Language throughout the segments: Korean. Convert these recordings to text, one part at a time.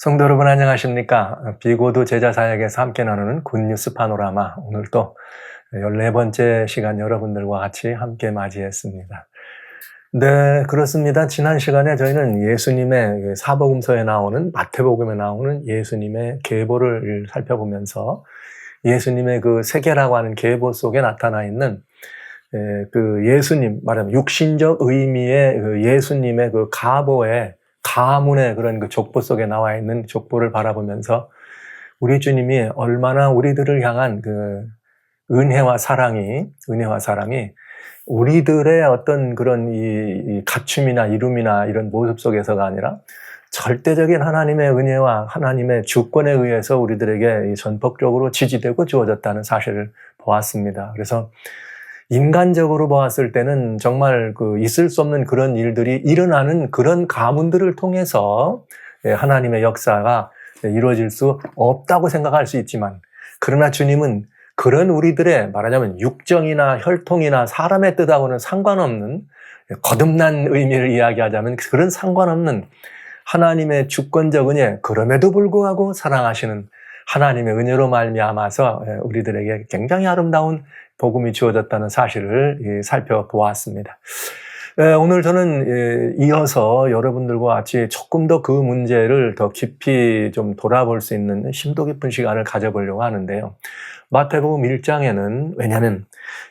성도 여러분 안녕하십니까? 비고도 제자사역에서 함께 나누는 굿뉴스 파노라마, 오늘 또 14번째 시간 여러분들과 같이 함께 맞이했습니다. 네, 그렇습니다. 지난 시간에 저희는 예수님의 사복음서에 나오는, 마태복음에 나오는 예수님의 계보를 살펴보면서 예수님의 그 세계라고 하는 계보 속에 나타나 있는 그 예수님, 말하면 육신적 의미의 그 예수님의 그 가문의 그런 그 족보 속에 나와 있는 족보를 바라보면서 우리 주님이 얼마나 우리들을 향한 그 은혜와 사랑이 우리들의 어떤 그런 이 갖춤이나 이룸이나 이런 모습 속에서가 아니라 절대적인 하나님의 은혜와 하나님의 주권에 의해서 우리들에게 전폭적으로 지지되고 주어졌다는 사실을 보았습니다. 그래서 인간적으로 보았을 때는 정말 그 있을 수 없는 그런 일들이 일어나는 그런 가문들을 통해서 하나님의 역사가 이루어질 수 없다고 생각할 수 있지만, 그러나 주님은 그런 우리들의 말하자면 육정이나 혈통이나 사람의 뜻하고는 상관없는, 거듭난 의미를 이야기하자면 그런 상관없는 하나님의 주권적 은혜, 그럼에도 불구하고 사랑하시는 하나님의 은혜로 말미암아서 우리들에게 굉장히 아름다운 복음이 주어졌다는 사실을 살펴보았습니다. 오늘 저는 이어서 여러분들과 같이 조금 더 그 문제를 더 깊이 좀 돌아볼 수 있는 심도 깊은 시간을 가져보려고 하는데요. 마태복음 1장에는, 왜냐하면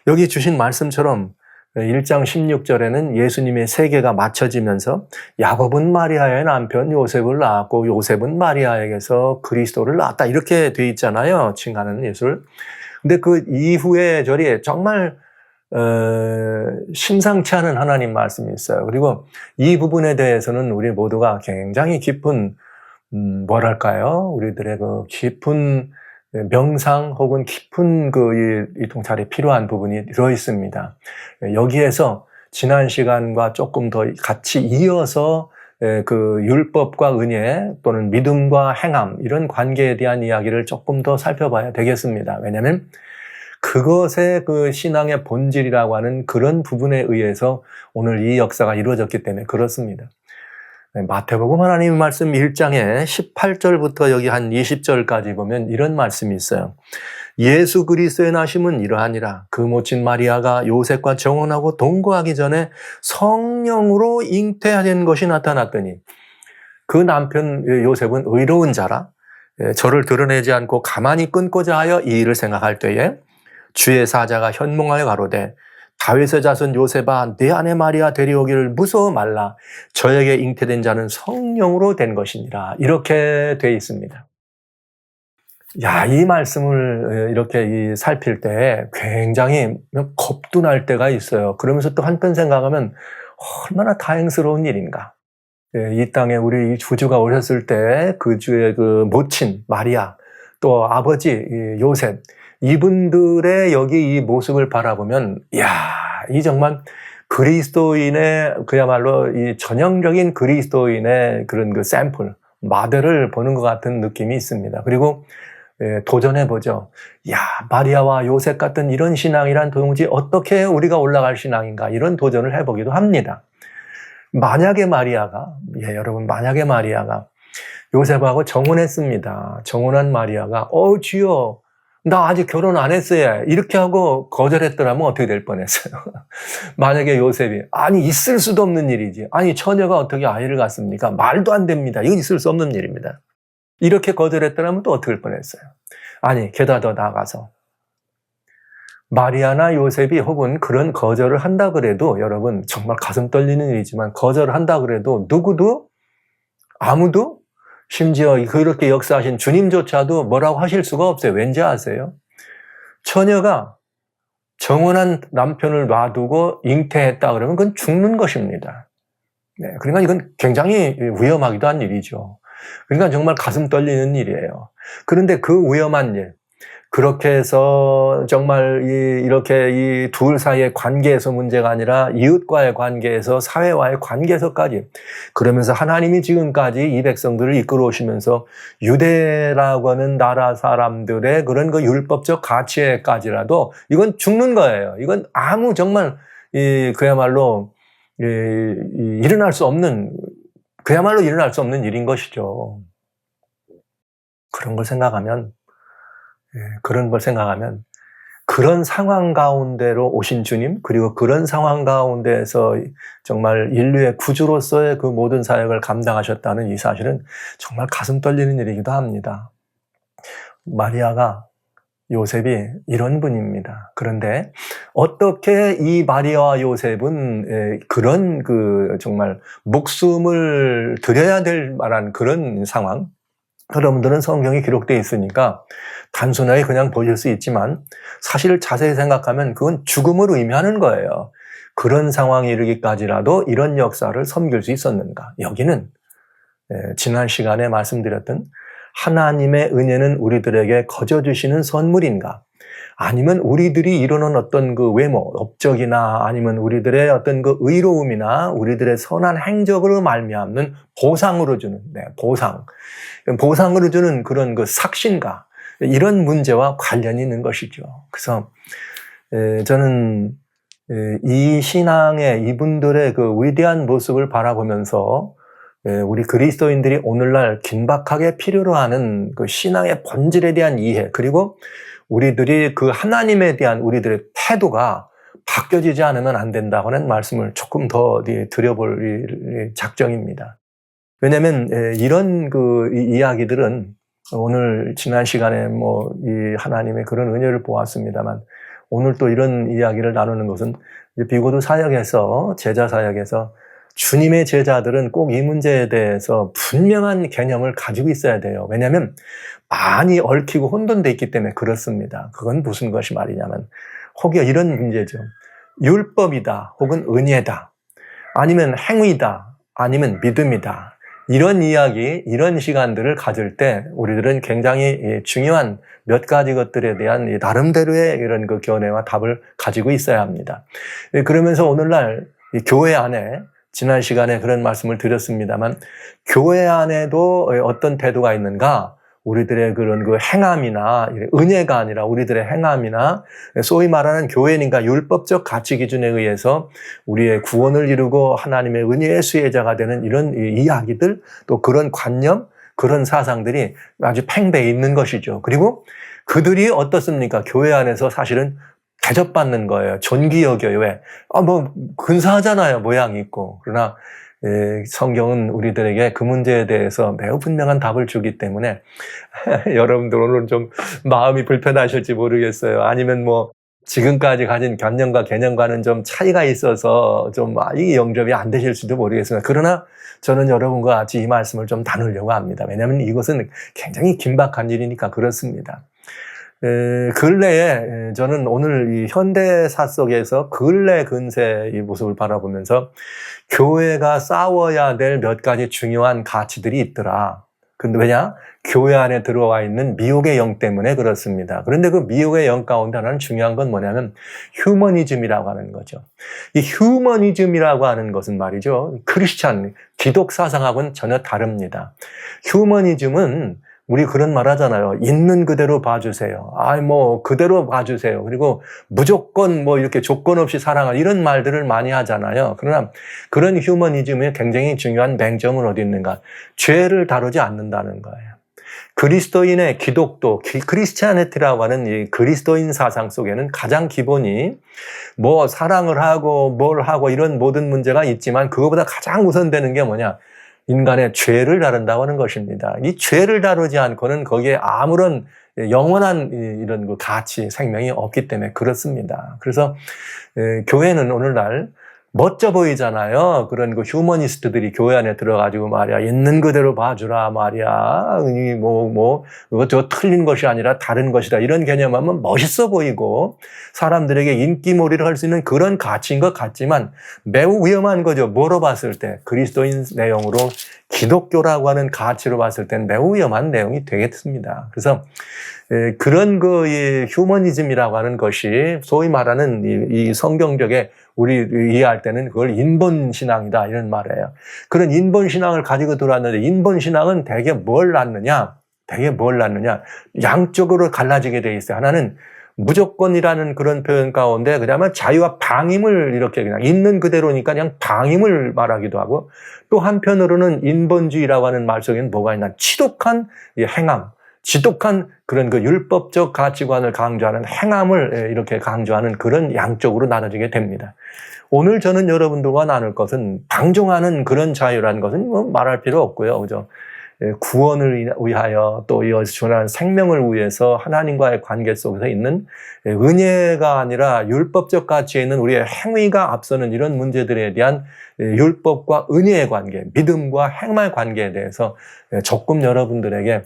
여기 주신 말씀처럼 1장 16절에는 예수님의 세계가 맞춰지면서 야곱은 마리아의 남편 요셉을 낳았고 요셉은 마리아에게서 그리스도를 낳았다, 이렇게 돼 있잖아요. 칭하는 예술. 근데 그 이후의 절이 정말 심상치 않은 하나님 말씀이 있어요. 그리고 이 부분에 대해서는 우리 모두가 굉장히 깊은 뭐랄까요? 우리들의 그 깊은 명상 혹은 깊은 그 이 통찰이 필요한 부분이 들어 있습니다. 여기에서 지난 시간과 조금 더 같이 이어서 그 율법과 은혜 또는 믿음과 행함, 이런 관계에 대한 이야기를 조금 더 살펴봐야 되겠습니다. 왜냐하면 그것의 그 신앙의 본질이라고 하는 그런 부분에 의해서 오늘 이 역사가 이루어졌기 때문에 그렇습니다. 마태복음 하나님의 말씀 1장에 18절부터 여기 한 20절까지 보면 이런 말씀이 있어요. 예수 그리스도의 나심은 이러하니라. 그 모친 마리아가 요셉과 정혼하고 동거하기 전에 성령으로 잉태된 것이 나타났더니 그 남편 요셉은 의로운 자라 저를 드러내지 않고 가만히 끊고자 하여 이 일을 생각할 때에 주의 사자가 현몽하여 가로되 다윗의 자손 요셉아, 내 아내 마리아 데려오기를 무서워 말라. 저에게 잉태된 자는 성령으로 된 것이니라. 이렇게 돼 있습니다. 야, 이 말씀을 이렇게 살필 때 굉장히 겁도 날 때가 있어요. 그러면서 또 한편 생각하면 얼마나 다행스러운 일인가. 이 땅에 우리 구주가 오셨을 때 그 주의 그 모친 마리아, 또 아버지 요셉, 이분들의 여기 이 모습을 바라보면, 이야, 이 정말 그리스도인의, 그야말로 이 전형적인 그리스도인의 그런 그 샘플, 모델을 보는 것 같은 느낌이 있습니다. 그리고 도전해보죠. 야, 마리아와 요셉 같은 이런 신앙이란 도무지 어떻게 우리가 올라갈 신앙인가, 이런 도전을 해보기도 합니다. 만약에 마리아가, 여러분, 만약에 마리아가 요셉하고 정혼했습니다. 정혼한 마리아가, 주여, 나 아직 결혼 안 했어요, 이렇게 하고 거절했더라면 어떻게 될 뻔했어요. 만약에 요셉이, 아니 있을 수도 없는 일이지, 아니 처녀가 어떻게 아이를 갖습니까? 말도 안 됩니다. 이건 있을 수 없는 일입니다. 이렇게 거절했더라면 또 어떻게 될 뻔했어요. 아니 게다가 더 나아가서 마리아나 요셉이 혹은 그런 거절을 한다 그래도, 여러분 정말 가슴 떨리는 일이지만 거절을 한다 그래도 누구도, 아무도, 심지어 그렇게 역사하신 주님조차도 뭐라고 하실 수가 없어요. 왠지 아세요? 처녀가 정혼한 남편을 놔두고 잉태했다 그러면 그건 죽는 것입니다. 네, 그러니까 이건 굉장히 위험하기도 한 일이죠. 그러니까 정말 가슴 떨리는 일이에요. 그런데 그 위험한 일, 그렇게 해서 정말 이렇게 이 둘 사이의 관계에서 문제가 아니라 이웃과의 관계에서, 사회와의 관계에서까지, 그러면서 하나님이 지금까지 이 백성들을 이끌어 오시면서 유대라고 하는 나라 사람들의 그런 그 율법적 가치에까지라도 이건 죽는 거예요. 이건 아무 정말 그야말로 일어날 수 없는, 그야말로 일어날 수 없는 일인 것이죠. 그런 걸 생각하면, 그런 걸 생각하면 그런 상황 가운데로 오신 주님, 그리고 그런 상황 가운데에서 정말 인류의 구주로서의 그 모든 사역을 감당하셨다는 이 사실은 정말 가슴 떨리는 일이기도 합니다. 마리아가, 요셉이 이런 분입니다. 그런데 어떻게 이 마리아와 요셉은 그런 정말 목숨을 드려야 될 만한 그런 상황, 여러분들은 성경에 기록되어 있으니까 단순하게 그냥 보실 수 있지만 사실 자세히 생각하면 그건 죽음을 의미하는 거예요. 그런 상황에 이르기까지라도 이런 역사를 섬길 수 있었는가? 여기는 지난 시간에 말씀드렸던 하나님의 은혜는 우리들에게 거저 주시는 선물인가? 아니면 우리들이 이루는 어떤 그 외모, 업적이나 아니면 우리들의 어떤 그 의로움이나 우리들의 선한 행적으로 말미암는 보상으로 주는, 보상으로 주는 그런 그 삭신가? 이런 문제와 관련이 있는 것이죠. 그래서 저는 이 신앙의 이분들의 그 위대한 모습을 바라보면서 우리 그리스도인들이 오늘날 긴박하게 필요로 하는 그 신앙의 본질에 대한 이해, 그리고 우리들이 그 하나님에 대한 우리들의 태도가 바뀌어지지 않으면 안 된다고 하는 말씀을 조금 더 드려볼 작정입니다. 왜냐하면 이런 그 이야기들은 오늘 지난 시간에 이 하나님의 그런 은혜를 보았습니다만, 오늘 또 이런 이야기를 나누는 것은 비고도 사역에서, 제자 사역에서 주님의 제자들은 꼭 이 문제에 대해서 분명한 개념을 가지고 있어야 돼요. 왜냐하면 많이 얽히고 혼돈되어 있기 때문에 그렇습니다. 그건 무슨 것이 말이냐면 혹여 이런 문제죠. 율법이다, 혹은 은혜다, 아니면 행위다, 아니면 믿음이다. 이런 이야기, 이런 시간들을 가질 때 우리들은 굉장히 중요한 몇 가지 것들에 대한 나름대로의 이런 그 견해와 답을 가지고 있어야 합니다. 그러면서 오늘날 교회 안에, 지난 시간에 그런 말씀을 드렸습니다만, 교회 안에도 어떤 태도가 있는가? 우리들의 그런 그 행함이나 은혜가 아니라 우리들의 행함이나 소위 말하는 교회인과 율법적 가치 기준에 의해서 우리의 구원을 이루고 하나님의 은혜의 수혜자가 되는 이런 이야기들, 또 그런 관념, 그런 사상들이 아주 팽배해 있는 것이죠. 그리고 그들이 어떻습니까? 교회 안에서 사실은 대접받는 거예요. 존귀 여겨요. 왜? 근사하잖아요. 모양이 있고. 그러나 성경은 우리들에게 그 문제에 대해서 매우 분명한 답을 주기 때문에 여러분들 오늘 좀 마음이 불편하실지 모르겠어요. 아니면 지금까지 가진 관념과 개념과는 좀 차이가 있어서 좀 이 영접이 안 되실 수도 모르겠습니다. 그러나 저는 여러분과 같이 이 말씀을 좀 나누려고 합니다. 왜냐하면 이것은 굉장히 긴박한 일이니까 그렇습니다. 근래에 저는 오늘 이 현대사 속에서 근래 근세의 모습을 바라보면서 교회가 싸워야 될 몇 가지 중요한 가치들이 있더라. 근데 왜냐? 교회 안에 들어와 있는 미혹의 영 때문에 그렇습니다. 그런데 그 미혹의 영 가운데 하나는 중요한 건 뭐냐면 휴머니즘이라고 하는 거죠. 이 휴머니즘이라고 하는 것은 말이죠, 크리스찬, 기독 사상하고는 전혀 다릅니다. 휴머니즘은 우리 그런 말 하잖아요. 있는 그대로 봐주세요. 그대로 봐주세요. 그리고 무조건 이렇게 조건 없이 사랑하는 이런 말들을 많이 하잖아요. 그러나 그런 휴머니즘의 굉장히 중요한 맹점은 어디 있는가? 죄를 다루지 않는다는 거예요. 그리스도인의 기독도, 크리스티아니티라고 하는 이 그리스도인 사상 속에는 가장 기본이 사랑을 하고 뭘 하고 이런 모든 문제가 있지만 그거보다 가장 우선되는 게 뭐냐? 인간의 죄를 다룬다고 하는 것입니다. 이 죄를 다루지 않고는 거기에 아무런 영원한 이런 그 가치, 생명이 없기 때문에 그렇습니다. 그래서 교회는 오늘날 멋져 보이잖아요. 그런 그 휴머니스트들이 교회 안에 들어가지고 말이야, 있는 그대로 봐주라 말이야. 이거 저 틀린 것이 아니라 다른 것이다. 이런 개념하면 멋있어 보이고 사람들에게 인기몰이를 할 수 있는 그런 가치인 것 같지만 매우 위험한 거죠. 뭐로 봤을 때? 그리스도인 내용으로 기독교라고 하는 가치로 봤을 때는 매우 위험한 내용이 되겠습니다. 그래서 그런 휴머니즘이라고 하는 것이 소위 말하는 이 성경적의 우리 이해할 때는 그걸 인본신앙이다 이런 말이에요. 그런 인본신앙을 가지고 들어왔는데 인본신앙은 대개 뭘 낳느냐? 양쪽으로 갈라지게 돼 있어요. 하나는 무조건이라는 그런 표현 가운데 그다음에 자유와 방임을 이렇게 그냥 있는 그대로니까 그냥 방임을 말하기도 하고, 또 한편으로는 인본주의라고 하는 말 속에는 뭐가 있나? 치독한 행함, 지독한 그런 그 율법적 가치관을 강조하는 행함을 이렇게 강조하는 그런 양쪽으로 나눠지게 됩니다. 오늘 저는 여러분들과 나눌 것은 방종하는 그런 자유라는 것은 뭐 말할 필요 없고요. 그죠? 구원을 위하여 또 이어서 전하는 생명을 위해서 하나님과의 관계 속에서 있는 은혜가 아니라 율법적 가치에 있는 우리의 행위가 앞서는 이런 문제들에 대한 율법과 은혜의 관계, 믿음과 행함의 관계에 대해서 조금 여러분들에게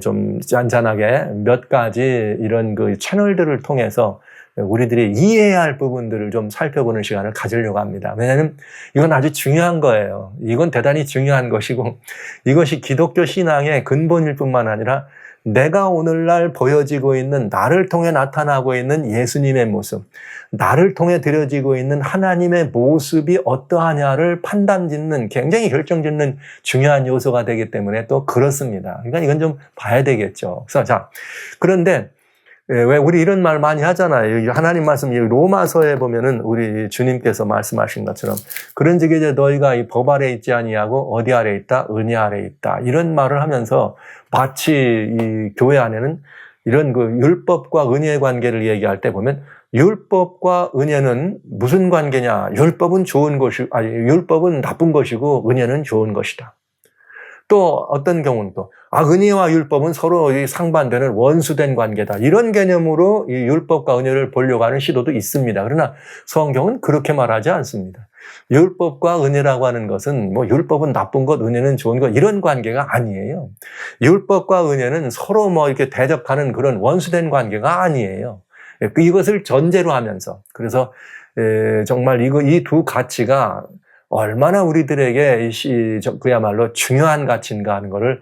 좀 잔잔하게 몇 가지 이런 그 채널들을 통해서 우리들이 이해해야 할 부분들을 좀 살펴보는 시간을 가지려고 합니다. 왜냐하면 이건 아주 중요한 거예요. 이건 대단히 중요한 것이고 이것이 기독교 신앙의 근본일 뿐만 아니라 내가 오늘날 보여지고 있는 나를 통해 나타나고 있는 예수님의 모습, 나를 통해 드려지고 있는 하나님의 모습이 어떠하냐를 판단짓는 굉장히 결정짓는 중요한 요소가 되기 때문에 또 그렇습니다. 그러니까 이건 좀 봐야 되겠죠. 그래서 그런데 왜 우리 이런 말 많이 하잖아요. 하나님 말씀 로마서에 보면은 우리 주님께서 말씀하신 것처럼 그런즉 이제 너희가 이 법 아래 있지 아니하고 어디 아래 있다? 은혜 아래 있다. 이런 말을 하면서 마치 이 교회 안에는 이런 그 율법과 은혜의 관계를 얘기할 때 보면 율법과 은혜는 무슨 관계냐? 율법은 좋은 것이 율법은 나쁜 것이고 은혜는 좋은 것이다. 또 어떤 경우는 또 은혜와 율법은 서로 상반되는 원수된 관계다. 이런 개념으로 이 율법과 은혜를 보려고 하는 시도도 있습니다. 그러나 성경은 그렇게 말하지 않습니다. 율법과 은혜라고 하는 것은 뭐 율법은 나쁜 것, 은혜는 좋은 것 이런 관계가 아니에요. 율법과 은혜는 서로 뭐 이렇게 대적하는 그런 원수된 관계가 아니에요. 이것을 전제로 하면서 그래서 정말 이 두 가치가 얼마나 우리들에게 그야말로 중요한 가치인가 하는 것을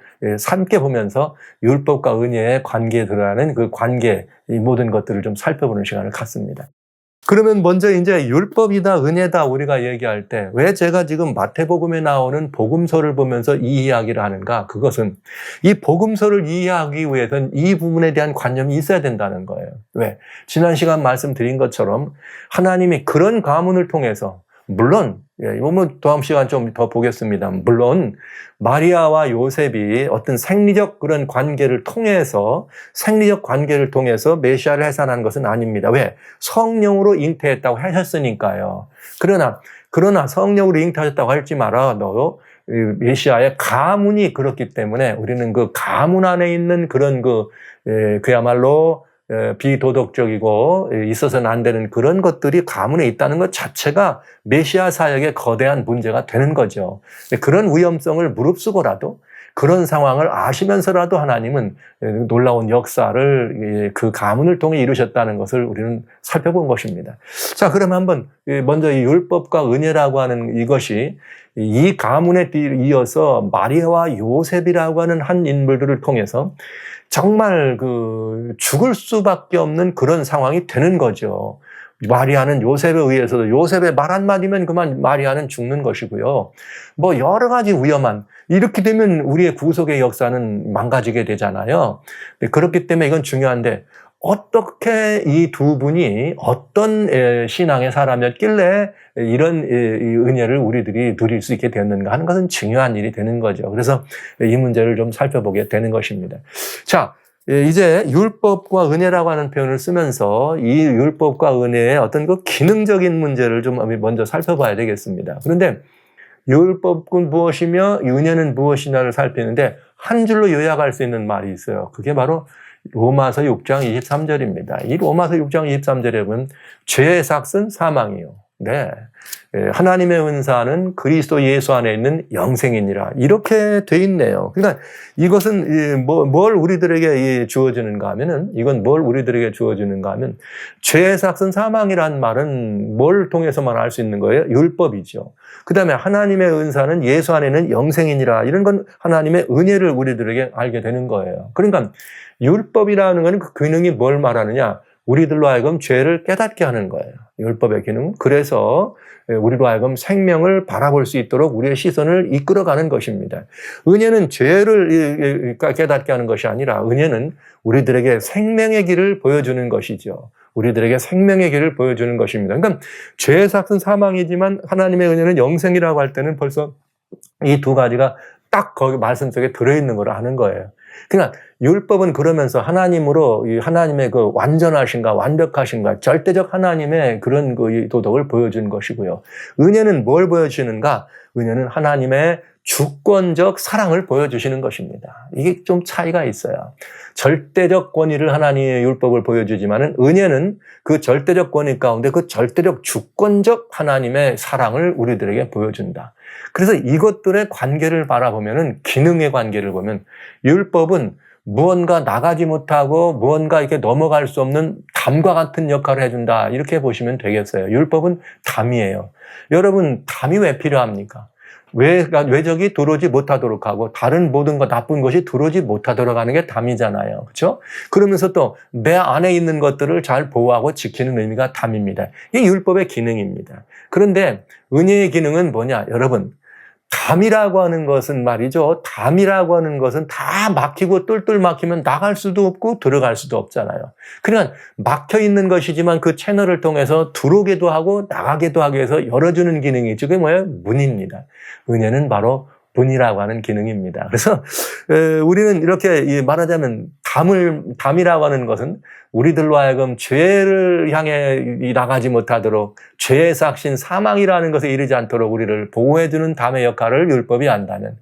함께 보면서 율법과 은혜의 관계에 들어가는 그 관계, 이 모든 것들을 좀 살펴보는 시간을 갖습니다. 그러면 먼저 이제 율법이다, 은혜다 우리가 얘기할 때 왜 제가 지금 마태복음에 나오는 복음서를 보면서 이 이야기를 하는가? 그것은 이 복음서를 이해하기 위해서는 이 부분에 대한 관념이 있어야 된다는 거예요. 왜? 지난 시간 말씀드린 것처럼 하나님이 그런 가문을 통해서 물론 이거는 다음 시간 좀 더 보겠습니다. 물론 마리아와 요셉이 어떤 생리적 그런 관계를 통해서 메시아를 해산한 것은 아닙니다. 왜? 성령으로 잉태했다고 하셨으니까요. 그러나 성령으로 잉태하셨다고 할지 말아도 메시아의 가문이 그렇기 때문에 우리는 그 가문 안에 있는 그런 그야말로 비도덕적이고 있어서는 안 되는 그런 것들이 가문에 있다는 것 자체가 메시아 사역의 거대한 문제가 되는 거죠. 그런 위험성을 무릅쓰고라도 그런 상황을 아시면서라도 하나님은 놀라운 역사를 그 가문을 통해 이루셨다는 것을 우리는 살펴본 것입니다. 자, 그럼 한번 먼저 이 율법과 은혜라고 하는 이것이 이 가문에 이어서 마리아와 요셉이라고 하는 한 인물들을 통해서 정말 죽을 수밖에 없는 그런 상황이 되는 거죠. 마리아는 요셉에 의해서도 요셉의 말 한마디면 그만 마리아는 죽는 것이고요. 뭐 여러 가지 위험한 이렇게 되면 우리의 구속의 역사는 망가지게 되잖아요. 그렇기 때문에 이건 중요한데 어떻게 이 두 분이 어떤 신앙의 사람이었길래 이런 은혜를 우리들이 누릴 수 있게 되었는가 하는 것은 중요한 일이 되는 거죠. 그래서 이 문제를 좀 살펴보게 되는 것입니다. 자, 이제 율법과 은혜라고 하는 표현을 쓰면서 이 율법과 은혜의 어떤 그 기능적인 문제를 좀 먼저 살펴봐야 되겠습니다. 그런데 율법은 무엇이며 은혜는 무엇이냐를 살피는데 한 줄로 요약할 수 있는 말이 있어요. 그게 바로 로마서 6장 23절입니다. 이 로마서 6장 23절에 보면 죄의 삭은 사망이요. 네. 하나님의 은사는 그리스도 예수 안에 있는 영생이니라. 이렇게 돼 있네요. 그러니까 이것은 뭘 우리들에게 주어지는가 하면은 이건 뭘 우리들에게 주어지는가 하면 죄의 삭은 사망이란 말은 뭘 통해서만 알 수 있는 거예요? 율법이죠. 그다음에 하나님의 은사는 예수 안에 있는 영생이니라. 이런 건 하나님의 은혜를 우리들에게 알게 되는 거예요. 그러니까 율법이라는 건 그 기능이 뭘 말하느냐? 우리들로 하여금 죄를 깨닫게 하는 거예요. 율법의 기능. 그래서 우리로 하여금 생명을 바라볼 수 있도록 우리의 시선을 이끌어가는 것입니다. 은혜는 죄를 깨닫게 하는 것이 아니라 은혜는 우리들에게 생명의 길을 보여주는 것이죠. 우리들에게 생명의 길을 보여주는 것입니다. 그러니까 죄의 삭은 사망이지만 하나님의 은혜는 영생이라고 할 때는 벌써 이 두 가지가 딱 거기 말씀 속에 들어있는 걸 아는 거예요. 그러니까 율법은 그러면서 하나님으로 하나님의 그 완전하신가 완벽하신가 절대적 하나님의 그런 그 도덕을 보여준 것이고요. 은혜는 뭘 보여주시는가? 은혜는 하나님의 주권적 사랑을 보여주시는 것입니다. 이게 좀 차이가 있어요. 절대적 권위를 하나님의 율법을 보여주지만은 은혜는 그 절대적 권위 가운데 그 절대적 주권적 하나님의 사랑을 우리들에게 보여준다. 그래서 이것들의 관계를 바라보면은 기능의 관계를 보면 율법은 무언가 나가지 못하고 무언가 이렇게 넘어갈 수 없는 담과 같은 역할을 해준다. 이렇게 보시면 되겠어요. 율법은 담이에요. 여러분, 담이 왜 필요합니까? 외적이 들어오지 못하도록 하고 다른 모든 것 나쁜 것이 들어오지 못하도록 하는 게 담이잖아요. 그렇죠? 그러면서 또 내 안에 있는 것들을 잘 보호하고 지키는 의미가 담입니다. 이게 율법의 기능입니다. 그런데 은혜의 기능은 뭐냐? 여러분, 담이라고 하는 것은 말이죠. 담이라고 하는 것은 다 막히고 똘똘 막히면 나갈 수도 없고 들어갈 수도 없잖아요. 그러니까 막혀 있는 것이지만 그 채널을 통해서 들어오기도 하고 나가기도 하기 위해서 열어주는 기능이 그게 뭐예요? 문입니다. 은혜는 바로 문이라고 하는 기능입니다. 그래서 우리는 이렇게 말하자면 담이라고 하는 것은 우리들로 하여금 죄를 향해 나가지 못하도록 죄의 삭신 사망이라는 것에 이르지 않도록 우리를 보호해주는 담의 역할을 율법이 한다면,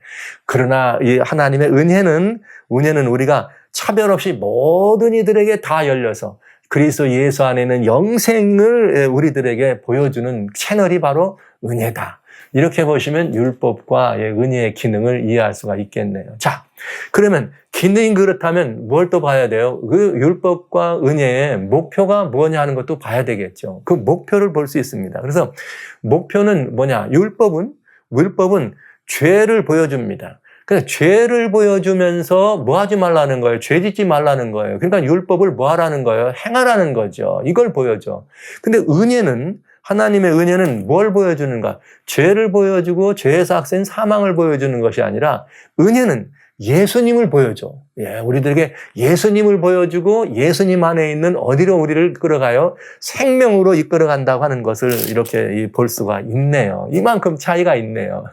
그러나 이 하나님의 은혜는 우리가 차별 없이 모든 이들에게 다 열려서 그리스도 예수 안에 있는 영생을 우리들에게 보여주는 채널이 바로 은혜다. 이렇게 보시면 율법과 은혜의 기능을 이해할 수가 있겠네요. 자, 그러면 기능이 그렇다면 뭘 또 봐야 돼요? 그 율법과 은혜의 목표가 뭐냐 하는 것도 봐야 되겠죠. 그 목표를 볼 수 있습니다. 그래서 목표는 뭐냐? 율법은 죄를 보여줍니다. 그래서 죄를 보여주면서 뭐 하지 말라는 거예요? 죄 짓지 말라는 거예요. 그러니까 율법을 뭐 하라는 거예요? 행하라는 거죠. 이걸 보여줘. 근데 하나님의 은혜는 뭘 보여주는가? 죄를 보여주고 죄에서 학생 사망을 보여주는 것이 아니라 이은혜는 예수님을 보여줘. 우리들에게 예수님을 보여주고 예수님 안에 있는 어디로 우리를 끌어가요? 생명으로 이끌어간다고 하는 것을 이렇게 볼 수가 있네요. 이만큼 차이가 있네요.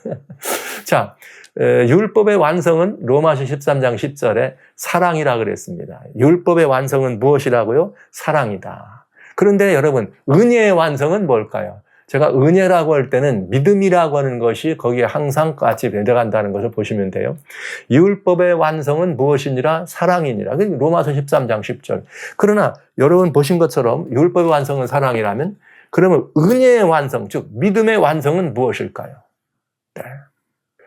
자, 율법의 완성은 로마서 13장 10절에 사랑이라 그랬습니다. 율법의 완성은 무엇이라고요? 사랑이다. 그런데 여러분, 은혜의 완성은 뭘까요? 제가 은혜라고 할 때는 믿음이라고 하는 것이 거기에 항상 같이 내려간다는 것을 보시면 돼요. 율법의 완성은 무엇이니라? 사랑이니라. 로마서 13장 10절. 그러나 여러분 보신 것처럼 율법의 완성은 사랑이라면 그러면 은혜의 완성, 즉 믿음의 완성은 무엇일까요? 네.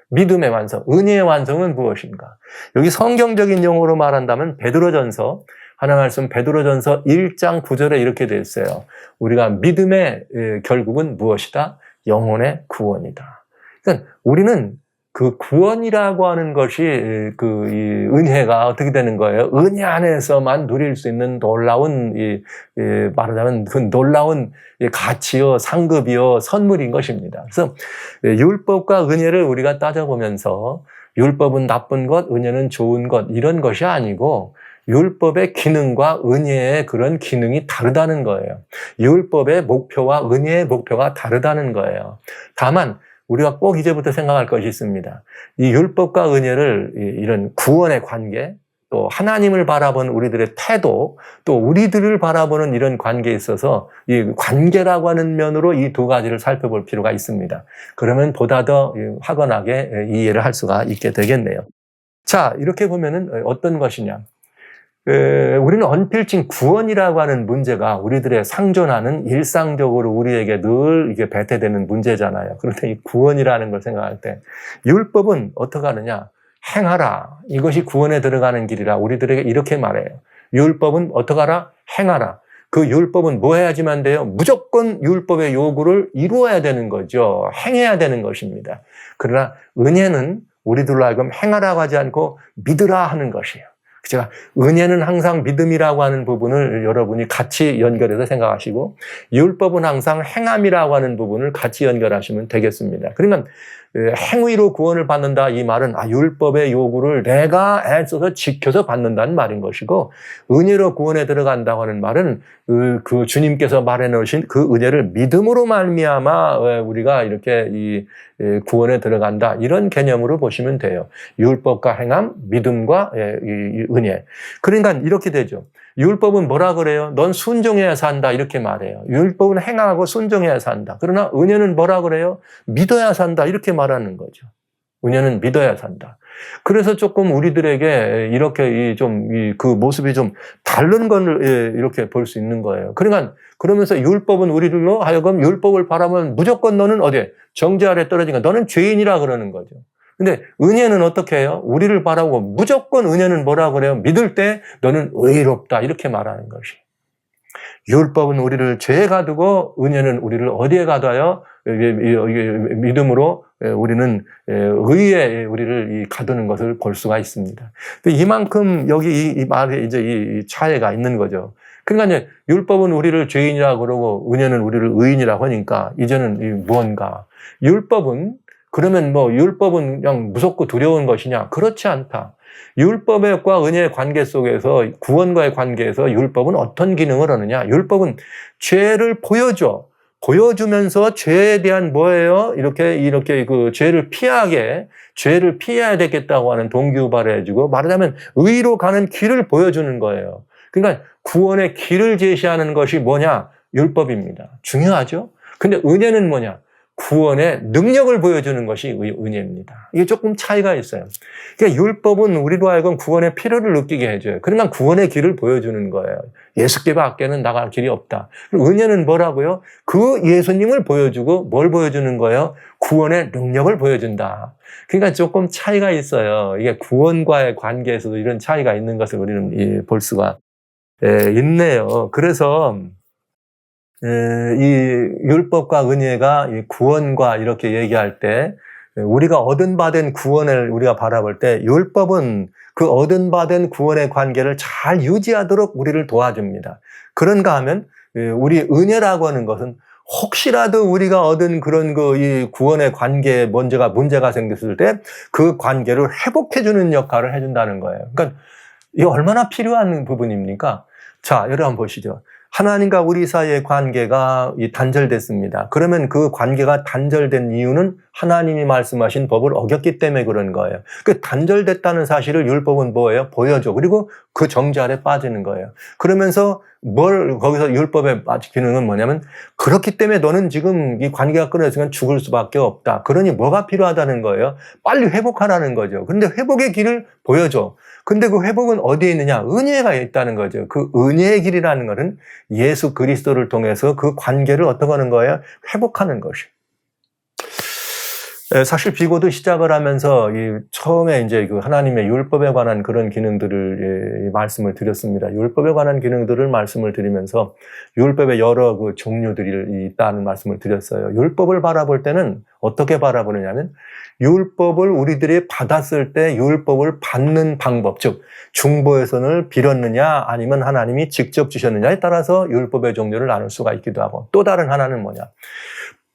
믿음의 완성, 은혜의 완성은 무엇인가? 여기 성경적인 용어로 말한다면 베드로전서 하나님 말씀 베드로전서 1장 9절에 이렇게 되어 있어요. 우리가 믿음의 결국은 무엇이다? 영혼의 구원이다. 그러니까 우리는 그 구원이라고 하는 것이 이 은혜가 어떻게 되는 거예요? 은혜 안에서만 누릴 수 있는 놀라운 말하자면 그 놀라운 가치요, 상급이요, 선물인 것입니다. 그래서 율법과 은혜를 우리가 따져보면서 율법은 나쁜 것, 은혜는 좋은 것 이런 것이 아니고 율법의 기능과 은혜의 그런 기능이 다르다는 거예요. 율법의 목표와 은혜의 목표가 다르다는 거예요. 다만 우리가 꼭 이제부터 생각할 것이 있습니다. 이 율법과 은혜를 이런 구원의 관계, 또 하나님을 바라보는 우리들의 태도, 또 우리들을 바라보는 이런 관계에 있어서 이 관계라고 하는 면으로 이 두 가지를 살펴볼 필요가 있습니다. 그러면 보다 더 확연하게 이해를 할 수가 있게 되겠네요. 자, 이렇게 보면은 어떤 것이냐? 우리는 언필칭 구원이라고 하는 문제가 우리들의 상존하는 일상적으로 우리에게 늘 이게 배태되는 문제잖아요. 그런데 이 구원이라는 걸 생각할 때 율법은 어떻게 하느냐? 행하라. 이것이 구원에 들어가는 길이라 우리들에게 이렇게 말해요. 율법은 어떻게 하라? 행하라. 그 율법은 뭐 해야지만 돼요? 무조건 율법의 요구를 이루어야 되는 거죠. 행해야 되는 것입니다. 그러나 은혜는 우리들로 하여금 행하라고 하지 않고 믿으라 하는 것이에요. 제가 은혜는 항상 믿음이라고 하는 부분을 여러분이 같이 연결해서 생각하시고 율법은 항상 행함이라고 하는 부분을 같이 연결하시면 되겠습니다. 그러면 행위로 구원을 받는다 이 말은 율법의 요구를 내가 애써서 지켜서 받는다는 말인 것이고, 은혜로 구원에 들어간다고 하는 말은 그 주님께서 말해 놓으신 그 은혜를 믿음으로 말미암아 우리가 이렇게 이 구원에 들어간다, 이런 개념으로 보시면 돼요. 율법과 행함, 믿음과 이 은혜. 그러니까 이렇게 되죠. 율법은 뭐라 그래요? 넌 순종해야 산다, 이렇게 말해요. 율법은 행하고 순종해야 산다. 그러나 은혜는 뭐라 그래요? 믿어야 산다, 이렇게 말하는 거죠. 은혜는 믿어야 산다. 그래서 조금 우리들에게 이렇게 그 모습이 좀 다른 걸 이렇게 볼 수 있는 거예요. 그러니까 그러면서 율법은 우리들로 하여금 율법을 바라면 무조건 너는 어디에? 정죄 아래 떨어지니까 너는 죄인이라 그러는 거죠. 근데 은혜는 어떻게 해요? 우리를 바라고 무조건 은혜는 뭐라 그래요? 믿을 때 너는 의롭다, 이렇게 말하는 것이. 율법은 우리를 죄에 가두고 은혜는 우리를 어디에 가둬요? 믿음으로 우리는 의에 우리를 가두는 것을 볼 수가 있습니다. 이만큼 여기 이 말에 이제 이 차이가 있는 거죠. 그러니까 이제 율법은 우리를 죄인이라고 그러고 은혜는 우리를 의인이라고 하니까 이제는 무언가? 율법은 그러면 율법은 그냥 무섭고 두려운 것이냐? 그렇지 않다. 율법과 은혜의 관계 속에서, 구원과의 관계에서 율법은 어떤 기능을 하느냐? 율법은 죄를 보여주면서 죄에 대한 뭐예요? 이렇게 그 죄를 피해야 되겠다고 하는 동기유발을 해주고, 말하자면 의로 가는 길을 보여주는 거예요. 그러니까 구원의 길을 제시하는 것이 뭐냐? 율법입니다. 중요하죠? 근데 은혜는 뭐냐? 구원의 능력을 보여주는 것이 은혜입니다. 이게 조금 차이가 있어요. 그러니까 율법은 우리로 하여금 구원의 필요를 느끼게 해줘요. 그러니까 구원의 길을 보여주는 거예요. 예수께 밖에는 나갈 길이 없다. 은혜는 뭐라고요? 그 예수님을 보여주고 뭘 보여주는 거예요? 구원의 능력을 보여준다. 그러니까 조금 차이가 있어요. 이게 구원과의 관계에서도 이런 차이가 있는 것을 우리는 볼 수가 있네요. 그래서 이 율법과 은혜가 이 구원과 이렇게 얘기할 때, 우리가 얻은 바된 구원을 우리가 바라볼 때 율법은 그 얻은 바된 구원의 관계를 잘 유지하도록 우리를 도와줍니다. 그런가 하면 우리 은혜라고 하는 것은 혹시라도 우리가 얻은 그런 이 구원의 관계에 문제가 생겼을 때 그 관계를 회복해주는 역할을 해준다는 거예요. 그러니까 이게 얼마나 필요한 부분입니까? 자, 여러분 한번 보시죠. 하나님과 우리 사이의 관계가 단절됐습니다. 그러면 그 관계가 단절된 이유는 하나님이 말씀하신 법을 어겼기 때문에 그런 거예요. 그 단절됐다는 사실을 율법은 뭐예요? 보여줘. 그리고 그 정죄 아래 빠지는 거예요. 그러면서 거기서 율법의 기능은 뭐냐면, 그렇기 때문에 너는 지금 이 관계가 끊어졌으니까 죽을 수밖에 없다. 그러니 뭐가 필요하다는 거예요? 빨리 회복하라는 거죠. 그런데 회복의 길을 보여줘. 근데 그 회복은 어디에 있느냐? 은혜가 있다는 거죠. 그 은혜의 길이라는 것은 예수 그리스도를 통해서 그 관계를 어떻게 하는 거예요? 회복하는 것이. 사실 비고도 시작을 하면서 처음에 이제 그 하나님의 율법에 관한 그런 기능들을 말씀을 드렸습니다. 율법에 관한 기능들을 말씀을 드리면서 율법의 여러 그 종류들이 있다는 말씀을 드렸어요. 율법을 바라볼 때는 어떻게 바라보느냐면, 율법을 우리들이 받았을 때 율법을 받는 방법, 즉 중보의 손을 빌었느냐 아니면 하나님이 직접 주셨느냐에 따라서 율법의 종류를 나눌 수가 있기도 하고, 또 다른 하나는 뭐냐?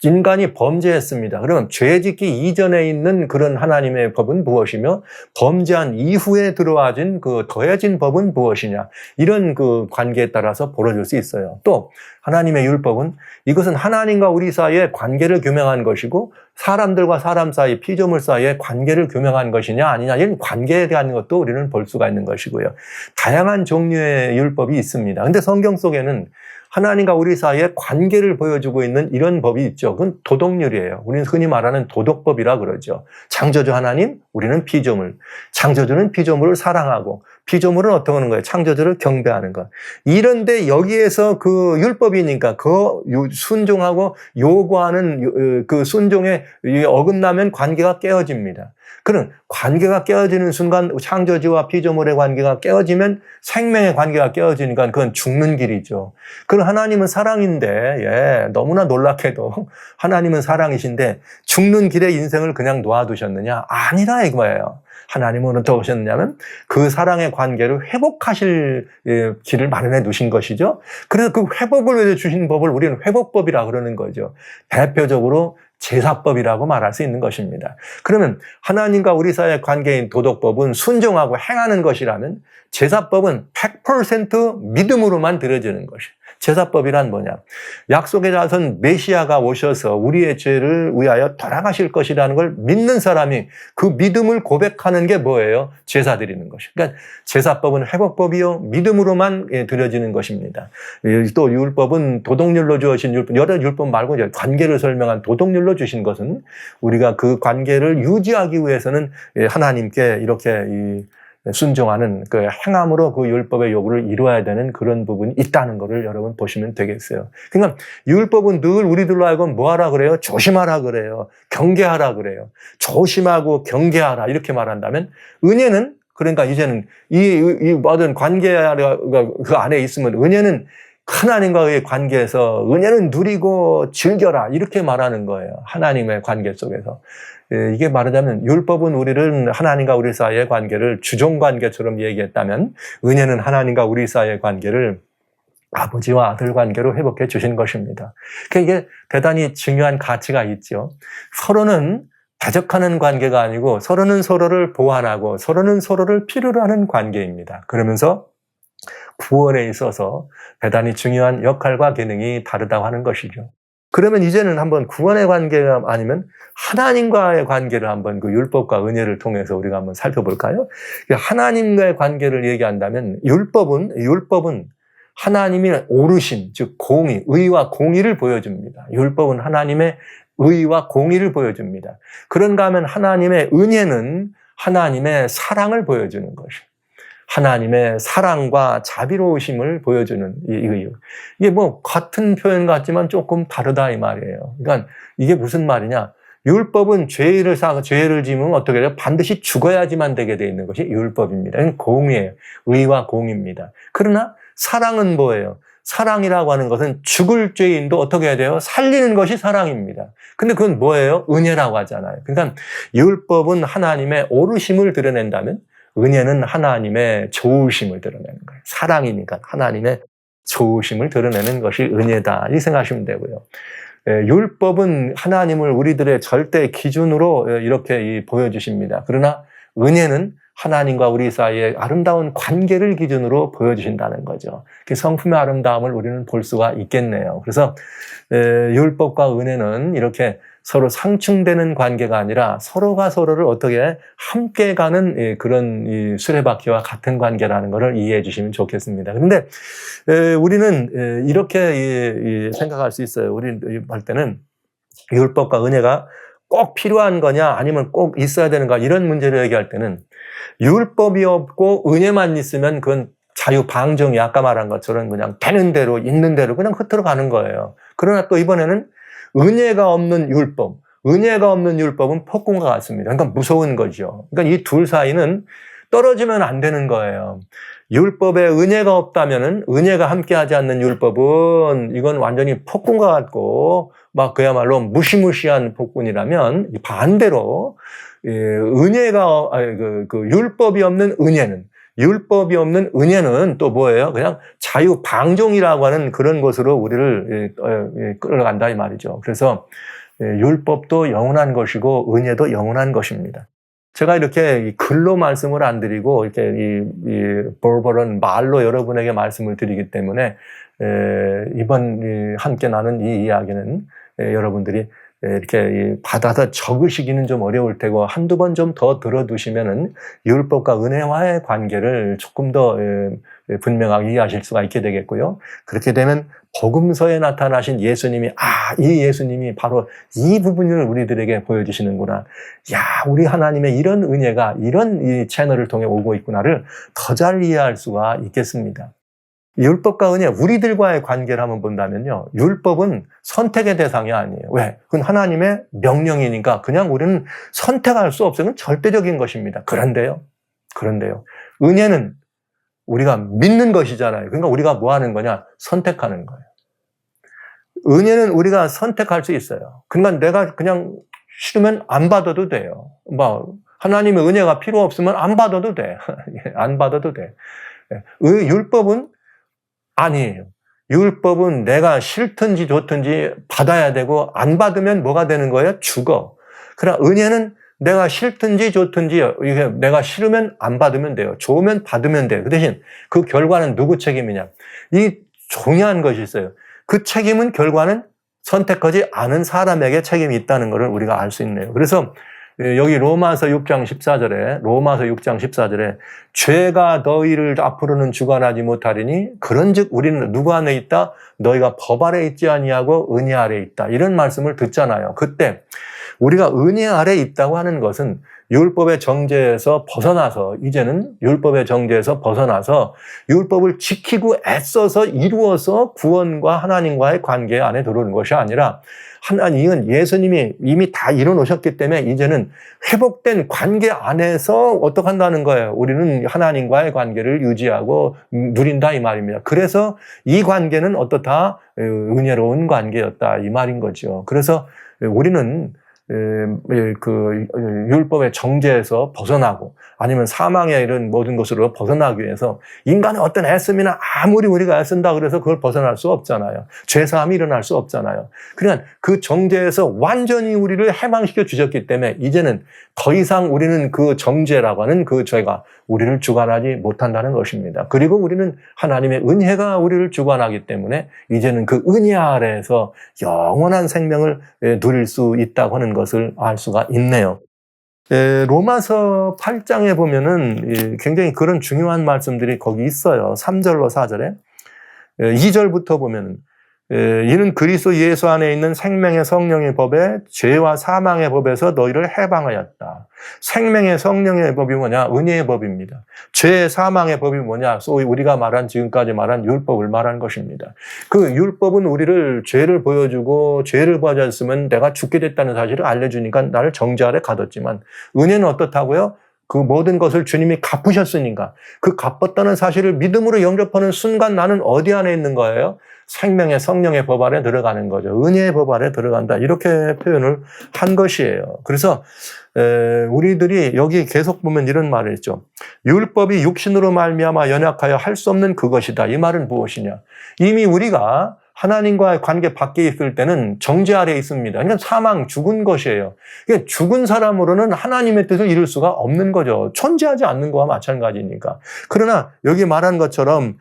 인간이 범죄했습니다. 그러면 죄 짓기 이전에 있는 그런 하나님의 법은 무엇이며, 범죄한 이후에 들어와진 그 더해진 법은 무엇이냐, 이런 그 관계에 따라서 벌어질 수 있어요. 또 하나님의 율법은 이것은 하나님과 우리 사이의 관계를 규명한 것이고, 사람들과 사람 사이, 피조물 사이의 관계를 규명한 것이냐 아니냐, 이런 관계에 대한 것도 우리는 볼 수가 있는 것이고요. 다양한 종류의 율법이 있습니다. 근데 성경 속에는 하나님과 우리 사이의 관계를 보여주고 있는 이런 법이 있죠. 그건 도덕률이에요. 우리는 흔히 말하는 도덕법이라 그러죠. 창조주 하나님, 우리는 피조물. 창조주는 피조물을 사랑하고, 피조물은 어떻게 하는 거예요? 창조주를 경배하는 것. 이런데 여기에서 그 율법이니까 그 순종하고 요구하는 그 순종에 어긋나면 관계가 깨어집니다. 그런 관계가 깨어지는 순간, 창조주와 피조물의 관계가 깨어지면 생명의 관계가 깨어지니까 그건 죽는 길이죠. 그럼 하나님은 사랑인데, 너무나 놀랍게도 하나님은 사랑이신데 죽는 길에 인생을 그냥 놓아두셨느냐? 아니라 이거예요. 하나님은 어떻게 하셨느냐면 그 사랑의 관계를 회복하실 길을 마련해 두신 것이죠. 그래서 그 회복을 위해 주신 법을 우리는 회복법이라 그러는 거죠. 대표적으로 제사법이라고 말할 수 있는 것입니다. 그러면 하나님과 우리 사이의 관계인 도덕법은 순종하고 행하는 것이라면 제사법은 100% 믿음으로만 드려지는 것이에요. 제사법이란 뭐냐? 약속의 자손 메시아가 오셔서 우리의 죄를 위하여 돌아가실 것이라는 걸 믿는 사람이 그 믿음을 고백하는 게 뭐예요? 제사 드리는 것이에요. 그러니까 제사법은 회복법이요 믿음으로만 드려지는 것입니다. 또 율법은 도덕률로 주어진 율법, 여러 율법 말고 관계를 설명한 도덕률로 주신 것은 우리가 그 관계를 유지하기 위해서는 하나님께 이렇게 순종하는 그 행함으로 그 율법의 요구를 이루어야 되는 그런 부분이 있다는 것을 여러분 보시면 되겠어요. 그러니까 율법은 늘 우리들로 하여금 뭐 하라 그래요? 조심하라 그래요. 경계하라 그래요. 조심하고 경계하라 이렇게 말한다면 은혜는 그러니까 이제는 이 모든 관계가 그 안에 있으면 은혜는 하나님과의 관계에서 은혜는 누리고 즐겨라 이렇게 말하는 거예요. 하나님의 관계 속에서. 이게 말하자면 율법은 우리를 하나님과 우리 사이의 관계를 주종관계처럼 얘기했다면 은혜는 하나님과 우리 사이의 관계를 아버지와 아들 관계로 회복해 주신 것입니다. 그러니까 이게 대단히 중요한 가치가 있죠. 서로는 대적하는 관계가 아니고 서로는 서로를 보완하고 서로는 서로를 필요로 하는 관계입니다. 그러면서 구원에 있어서 대단히 중요한 역할과 기능이 다르다고 하는 것이죠. 그러면 이제는 한번 구원의 관계가 아니면 하나님과의 관계를 한번 그 율법과 은혜를 통해서 우리가 한번 살펴볼까요? 하나님과의 관계를 얘기한다면 율법은 하나님의 오르심, 즉 공의, 의와 공의를 보여줍니다. 율법은 하나님의 의와 공의를 보여줍니다. 그런가 하면 하나님의 은혜는 하나님의 사랑을 보여주는 것입니다. 하나님의 사랑과 자비로우심을 보여주는 이유. 이게 뭐 같은 표현 같지만 조금 다르다 이 말이에요. 그러니까 이게 무슨 말이냐? 율법은 죄를 지으면 어떻게 돼요? 반드시 죽어야지만 되게 되어 있는 것이 율법입니다. 이건 공의예요. 의와 공의입니다. 그러나 사랑은 뭐예요? 사랑이라고 하는 것은 죽을 죄인도 어떻게 해야 돼요? 살리는 것이 사랑입니다. 근데 그건 뭐예요? 은혜라고 하잖아요. 그러니까 율법은 하나님의 오르심을 드러낸다면 은혜는 하나님의 좋으심을 드러내는 거예요. 사랑이니까 하나님의 좋으심을 드러내는 것이 은혜다. 이 생각하시면 되고요. 율법은 하나님을 우리들의 절대 기준으로 이렇게 보여주십니다. 그러나 은혜는 하나님과 우리 사이의 아름다운 관계를 기준으로 보여주신다는 거죠. 성품의 아름다움을 우리는 볼 수가 있겠네요. 그래서 율법과 은혜는 이렇게 서로 상충되는 관계가 아니라 서로가 서로를 어떻게 함께 가는 그런 수레바퀴와 같은 관계라는 것을 이해해 주시면 좋겠습니다. 그런데 우리는 이렇게 생각할 수 있어요. 우리 할 때는 율법과 은혜가 꼭 필요한 거냐 아니면 꼭 있어야 되는가 이런 문제를 얘기할 때는 율법이 없고 은혜만 있으면 그건 자유방종이 아까 말한 것처럼 그냥 되는 대로 있는 대로 그냥 흐트러가는 거예요. 그러나 또 이번에는 은혜가 없는 율법은 폭군과 같습니다. 그러니까 무서운 거죠. 그러니까 이 둘 사이는 떨어지면 안 되는 거예요. 율법에 은혜가 없다면은 은혜가 함께하지 않는 율법은 이건 완전히 폭군과 같고 막 그야말로 무시무시한 폭군이라면 반대로 은혜가 율법이 없는 은혜는 또 뭐예요? 그냥 자유방종이라고 하는 그런 것으로 우리를 끌어간다 이 말이죠. 그래서 율법도 영원한 것이고 은혜도 영원한 것입니다. 제가 이렇게 글로 말씀을 안 드리고 이렇게 벌벌한 말로 여러분에게 말씀을 드리기 때문에 이번 함께 나눈 이 이야기는 여러분들이 이렇게 받아서 적으시기는 좀 어려울 테고 한두 번 좀 더 들어두시면은 율법과 은혜와의 관계를 조금 더 분명하게 이해하실 수가 있게 되겠고요. 그렇게 되면 복음서에 나타나신 예수님이 이 예수님이 바로 이 부분을 우리들에게 보여주시는구나. 우리 하나님의 이런 은혜가 이런 이 채널을 통해 오고 있구나를 더 잘 이해할 수가 있겠습니다. 율법과 은혜, 우리들과의 관계를 한번 본다면요. 율법은 선택의 대상이 아니에요. 왜? 그건 하나님의 명령이니까 그냥 우리는 선택할 수 없어요. 그건 절대적인 것입니다. 그런데요. 은혜는 우리가 믿는 것이잖아요. 그러니까 우리가 뭐 하는 거냐? 선택하는 거예요. 은혜는 우리가 선택할 수 있어요. 그러니까 내가 그냥 싫으면 안 받아도 돼요. 하나님의 은혜가 필요 없으면 안 받아도 돼. 안 받아도 돼. 율법은 아니에요. 율법은 내가 싫든지 좋든지 받아야 되고 안 받으면 뭐가 되는 거예요? 죽어. 그러나 은혜는 내가 싫든지 좋든지 이게 내가 싫으면 안 받으면 돼요. 좋으면 받으면 돼요. 그 대신 그 결과는 누구 책임이냐? 이 중요한 것이 있어요. 그 책임은 결과는 선택하지 않은 사람에게 책임이 있다는 것을 우리가 알 수 있네요. 그래서 여기 로마서 6장 14절에 죄가 너희를 앞으로는 주관하지 못하리니 그런즉 우리는 누구 안에 있다? 너희가 법 아래 있지 아니하고 은혜 아래 있다. 이런 말씀을 듣잖아요. 그때 우리가 은혜 아래 있다고 하는 것은 율법의 정죄에서 벗어나서 이제는 율법의 정죄에서 벗어나서 율법을 지키고 애써서 이루어서 구원과 하나님과의 관계 안에 들어오는 것이 아니라 하나님은 예수님이 이미 다 이뤄놓으셨기 때문에 이제는 회복된 관계 안에서 어떻게 한다는 거예요? 우리는 하나님과의 관계를 유지하고 누린다 이 말입니다. 그래서 이 관계는 어떻다? 은혜로운 관계였다 이 말인 거죠. 그래서 우리는 그 율법의 정죄에서 벗어나고 아니면 사망의 이런 모든 것으로 벗어나기 위해서 인간의 어떤 애씀이나 아무리 우리가 애쓴다 그래서 그걸 벗어날 수 없잖아요. 죄사함이 일어날 수 없잖아요. 그러니까 그 정죄에서 완전히 우리를 해방시켜 주셨기 때문에 이제는 더 이상 우리는 그 정죄라고 하는 그 죄가 우리를 주관하지 못한다는 것입니다. 그리고 우리는 하나님의 은혜가 우리를 주관하기 때문에 이제는 그 은혜 아래에서 영원한 생명을 누릴 수 있다고 하는 것을 알 수가 있네요. 로마서 8장에 보면은 굉장히 그런 중요한 말씀들이 거기 있어요. 3절로 4절에. 2절부터 보면은 이는 그리스도 예수 안에 있는 생명의 성령의 법에 죄와 사망의 법에서 너희를 해방하였다. 생명의 성령의 법이 뭐냐? 은혜의 법입니다. 죄 사망의 법이 뭐냐? 소위 우리가 말한 지금까지 말한 율법을 말한 것입니다. 그 율법은 우리를 죄를 보여주고 죄를 보여줬으면 내가 죽게 됐다는 사실을 알려주니까 나를 정죄 아래 가뒀지만 은혜는 어떻다고요? 그 모든 것을 주님이 갚으셨으니까 그 갚았다는 사실을 믿음으로 영접하는 순간 나는 어디 안에 있는 거예요? 생명의 성령의 법 안에 들어가는 거죠. 은혜의 법 안에 들어간다. 이렇게 표현을 한 것이에요. 그래서 우리들이 여기 계속 보면 이런 말을 했죠. 율법이 육신으로 말미암아 연약하여 할 수 없는 그것이다. 이 말은 무엇이냐? 이미 우리가 하나님과의 관계 밖에 있을 때는 정죄 아래에 있습니다. 그러니까 사망, 죽은 것이에요. 그러니까 죽은 사람으로는 하나님의 뜻을 이룰 수가 없는 거죠. 존재하지 않는 거와 마찬가지니까. 그러나 여기 말한 것처럼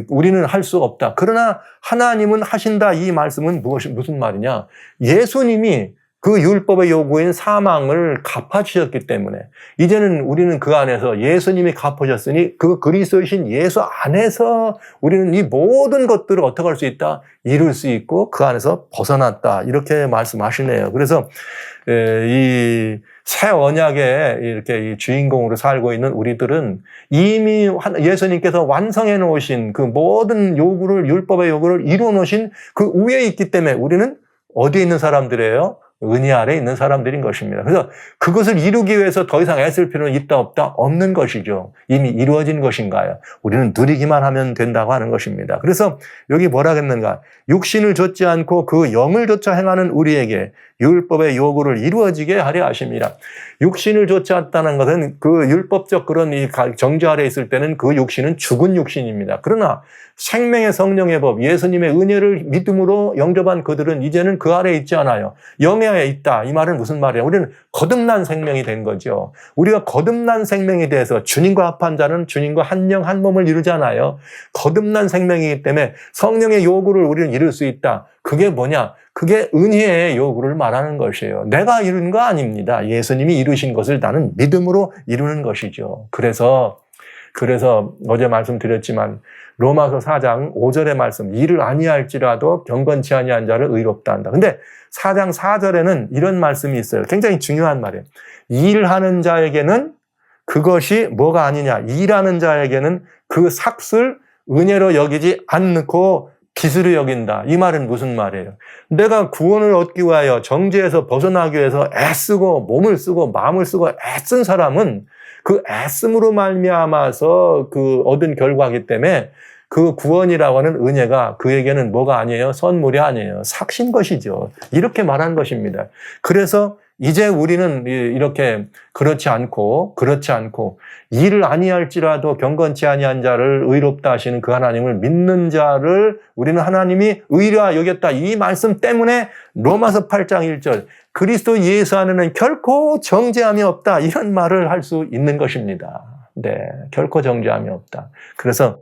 우리는 할 수 없다. 그러나 하나님은 하신다. 이 말씀은 무슨 말이냐? 예수님이 그 율법의 요구인 사망을 갚아주셨기 때문에 이제는 우리는 그 안에서 예수님이 갚으셨으니 그 그리스도이신 예수 안에서 우리는 이 모든 것들을 어떻게 할 수 있다? 이룰 수 있고 그 안에서 벗어났다. 이렇게 말씀하시네요. 그래서 이 새 언약의 이렇게 이 주인공으로 살고 있는 우리들은 이미 예수님께서 완성해 놓으신 그 모든 요구를 율법의 요구를 이루어 놓으신 그 위에 있기 때문에 우리는 어디에 있는 사람들이에요? 은혜 아래에 있는 사람들인 것입니다. 그래서 그것을 이루기 위해서 더 이상 애쓸 필요는 있다 없다? 없는 것이죠. 이미 이루어진 것인가요? 우리는 누리기만 하면 된다고 하는 것입니다. 그래서 여기 뭐라 했는가? 육신을 좇지 않고 그 영을 좇아 행하는 우리에게 율법의 요구를 이루어지게 하려 하심이라. 육신을 좇지 않다는 것은 그 율법적 그런 이 정죄 아래에 있을 때는 그 육신은 죽은 육신입니다. 그러나 생명의 성령의 법, 예수님의 은혜를 믿음으로 영접한 그들은 이제는 그 아래에 있지 않아요. 영에 있다. 이 말은 무슨 말이에요? 우리는 거듭난 생명이 된 거죠. 우리가 거듭난 생명에 대해서 주님과 합한 자는 주님과 한 영 한 몸을 이루잖아요. 거듭난 생명이기 때문에 성령의 요구를 우리는 이룰 수 있다. 그게 뭐냐? 그게 은혜의 요구를 말하는 것이에요. 내가 이룬 거 아닙니다. 예수님이 이루신 것을 나는 믿음으로 이루는 것이죠. 그래서 어제 말씀드렸지만 로마서 4장 5절의 말씀, 일을 아니할지라도 경건치 아니한 자를 의롭다 한다. 근데 4장 4절에는 이런 말씀이 있어요. 굉장히 중요한 말이에요. 일하는 자에게는 그것이 뭐가 아니냐. 일하는 자에게는 그 삭을 은혜로 여기지 않고 빚으로 여긴다. 이 말은 무슨 말이에요? 내가 구원을 얻기 위하여 정죄에서 벗어나기 위해서 애쓰고 몸을 쓰고 마음을 쓰고 애쓴 사람은 그 애씀으로 말미암아서 그 얻은 결과이기 때문에 그 구원이라고 하는 은혜가 그에게는 뭐가 아니에요? 선물이 아니에요. 삭신 것이죠. 이렇게 말한 것입니다. 그래서 이제 우리는 이렇게 그렇지 않고 일을 아니할지라도 경건치 아니한 자를 의롭다 하시는 그 하나님을 믿는 자를 우리는 하나님이 의라 여겼다. 이 말씀 때문에 로마서 8장 1절 그리스도 예수 안에는 결코 정죄함이 없다. 이런 말을 할 수 있는 것입니다. 네, 결코 정죄함이 없다. 그래서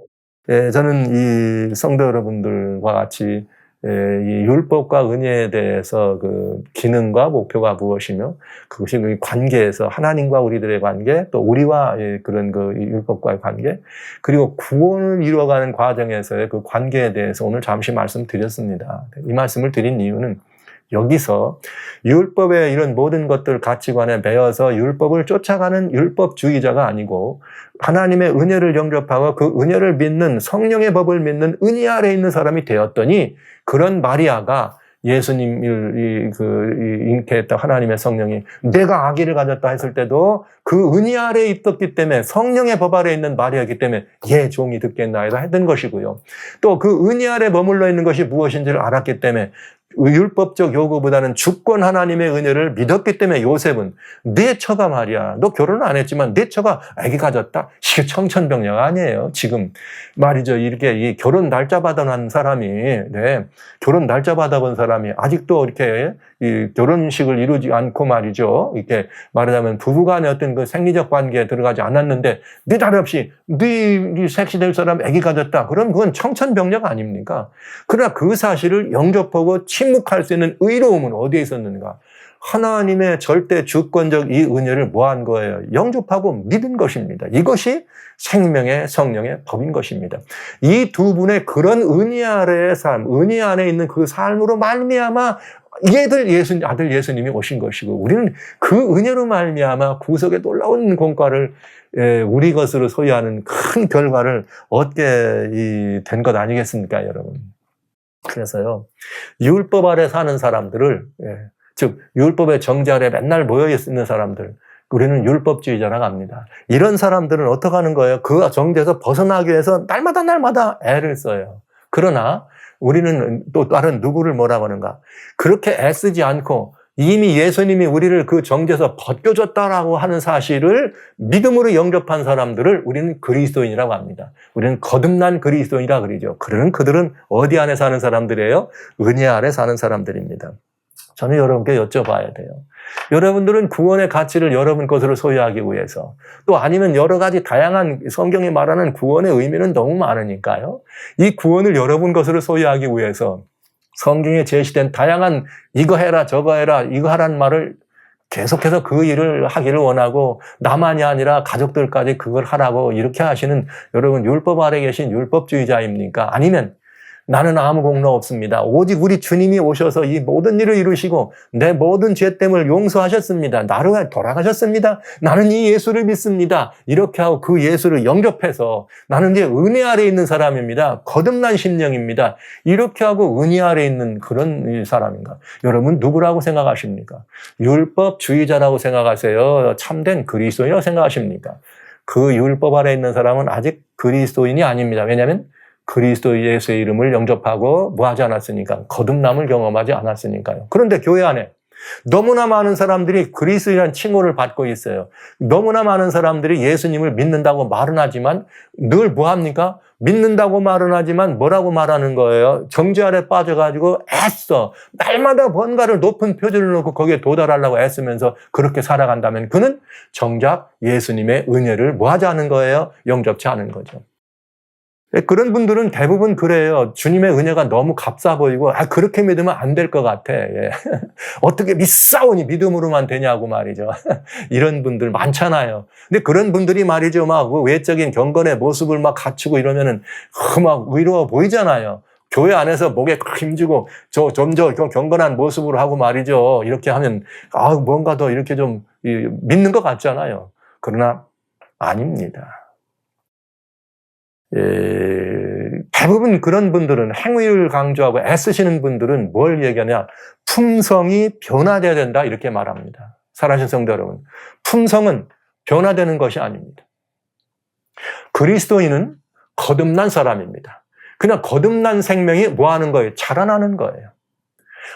저는 이 성도 여러분들과 같이 이 율법과 은혜에 대해서 그 기능과 목표가 무엇이며 그것이 그 관계에서 하나님과 우리들의 관계 또 우리와 그런 그 율법과의 관계 그리고 구원을 이루어가는 과정에서의 그 관계에 대해서 오늘 잠시 말씀드렸습니다. 이 말씀을 드린 이유는 여기서 율법의 이런 모든 것들 가치관에 매여서 율법을 쫓아가는 율법주의자가 아니고 하나님의 은혜를 영접하고 그 은혜를 믿는 성령의 법을 믿는 은혜 아래 있는 사람이 되었더니 그런 마리아가 예수님을 잉태했던 하나님의 성령이 내가 아기를 가졌다 했을 때도 그 은혜 아래에 있었기 때문에 성령의 법 아래에 있는 마리아이기 때문에 예 종이 듣겠나이다 했던 것이고요. 또 그 은혜 아래에 머물러 있는 것이 무엇인지를 알았기 때문에 율법적 요구보다는 주권 하나님의 은혜를 믿었기 때문에 요셉은 내 처가 말이야. 너 결혼 안 했지만 내 처가 아기 가졌다? 이게 청천벽력 아니에요. 지금 말이죠. 이렇게 이 결혼 날짜 받아놓은 사람이 결혼 날짜 받아본 사람이 아직도 이렇게 이 결혼식을 이루지 않고 말이죠. 이렇게 말하자면 부부간의 어떤 그 생리적 관계에 들어가지 않았는데 느닷없이 네 섹시될 사람 아기 가졌다. 그럼 그건 청천벽력 아닙니까? 그러나 그 사실을 영접하고 침묵할 수 있는 의로움은 어디에 있었는가? 하나님의 절대 주권적 이 은혜를 뭐한 거예요? 영접하고 믿은 것입니다. 이것이 생명의 성령의 법인 것입니다. 이 두 분의 그런 은혜 아래의 삶, 은혜 안에 있는 그 삶으로 말미암아 아들 예수님이 오신 것이고 우리는 그 은혜로 말미암아 구속에 놀라운 공과를 우리 것으로 소유하는 큰 결과를 얻게 된 것 아니겠습니까, 여러분? 그래서요, 율법 아래 사는 사람들을, 즉, 율법의 정죄 아래 맨날 모여있는 사람들, 우리는 율법주의자라고 합니다. 이런 사람들은 어떻게 하는 거예요? 그 정죄에서 벗어나기 위해서 날마다 애를 써요. 그러나 우리는 또 다른 누구를 뭐라고 하는가? 그렇게 애쓰지 않고 이미 예수님이 우리를 그 정죄에서 벗겨줬다라고 하는 사실을 믿음으로 영접한 사람들을 우리는 그리스도인이라고 합니다. 우리는 거듭난 그리스도인이라 그러죠. 그들은 어디 안에 사는 사람들이에요? 은혜 아래 사는 사람들입니다. 저는 여러분께 여쭤봐야 돼요. 여러분들은 구원의 가치를 여러분 것으로 소유하기 위해서 또 아니면 여러 가지 다양한 성경이 말하는 구원의 의미는 너무 많으니까요. 이 구원을 여러분 것으로 소유하기 위해서 성경에 제시된 다양한 이거 해라 저거 해라 이거 하라는 말을 계속해서 그 일을 하기를 원하고 나만이 아니라 가족들까지 그걸 하라고 이렇게 하시는 여러분 율법 아래 계신 율법주의자입니까? 아니면 나는 아무 공로 없습니다. 오직 우리 주님이 오셔서 이 모든 일을 이루시고 내 모든 죄 땜을 용서하셨습니다. 나를 위해 돌아가셨습니다. 나는 이 예수를 믿습니다. 이렇게 하고 그 예수를 영접해서 나는 이제 은혜 아래 있는 사람입니다. 거듭난 심령입니다. 이렇게 하고 은혜 아래 있는 그런 사람인가? 여러분 누구라고 생각하십니까? 율법주의자라고 생각하세요? 참된 그리스도인이라고 생각하십니까? 그 율법 아래 있는 사람은 아직 그리스도인이 아닙니다. 왜냐하면 그리스도 예수의 이름을 영접하고 뭐하지 않았으니까 거듭남을 경험하지 않았으니까요. 그런데 교회 안에 너무나 많은 사람들이 그리스도인이라는 칭호를 받고 있어요. 너무나 많은 사람들이 예수님을 믿는다고 말은 하지만 늘 뭐합니까? 믿는다고 말은 하지만 뭐라고 말하는 거예요? 정죄 아래 빠져가지고 애써 날마다 뭔가를 높은 표준을 놓고 거기에 도달하려고 애쓰면서 그렇게 살아간다면 그는 정작 예수님의 은혜를 뭐하지 않은 거예요? 영접치 않은 거죠. 그런 분들은 대부분 그래요. 주님의 은혜가 너무 값싸 보이고 그렇게 믿으면 안 될 것 같아. 예. 어떻게 믿사오니 믿음으로만 되냐고 말이죠. 이런 분들 많잖아요. 근데 그런 분들이 말이죠. 막 외적인 경건의 모습을 막 갖추고 이러면은 막 의로워 보이잖아요. 교회 안에서 목에 힘주고 좀 더 경건한 모습으로 하고 말이죠. 이렇게 하면 뭔가 더 이렇게 좀 믿는 것 같잖아요. 그러나 아닙니다. 대부분 그런 분들은 행위를 강조하고 애쓰시는 분들은 뭘 얘기하냐? 품성이 변화되어야 된다 이렇게 말합니다. 사랑하는 성도 여러분, 품성은 변화되는 것이 아닙니다. 그리스도인은 거듭난 사람입니다. 그냥 거듭난 생명이 뭐 하는 거예요? 자라나는 거예요.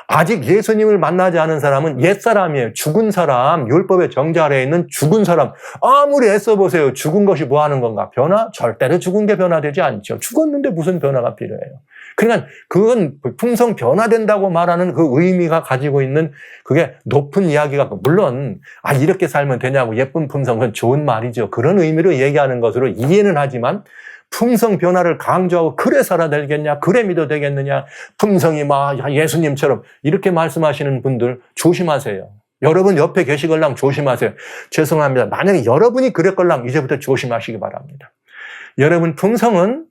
아직 예수님을 만나지 않은 사람은 옛사람이에요. 죽은 사람, 율법의 정죄 아래에 있는 죽은 사람. 아무리 애써보세요. 죽은 것이 뭐 하는 건가? 변화? 절대로 죽은 게 변화되지 않죠. 죽었는데 무슨 변화가 필요해요. 그러니까 그건 풍성 변화된다고 말하는 그 의미가 가지고 있는 그게 높은 이야기가, 물론 이렇게 살면 되냐고, 예쁜 풍성은 좋은 말이죠. 그런 의미로 얘기하는 것으로 이해는 하지만 풍성 변화를 강조하고 그래 살아야 되겠냐, 그래 믿어야 되겠느냐, 풍성이 막 예수님처럼 이렇게 말씀하시는 분들 조심하세요. 여러분 옆에 계시걸랑 조심하세요. 죄송합니다. 만약에 여러분이 그랬걸랑 이제부터 조심하시기 바랍니다. 여러분, 풍성은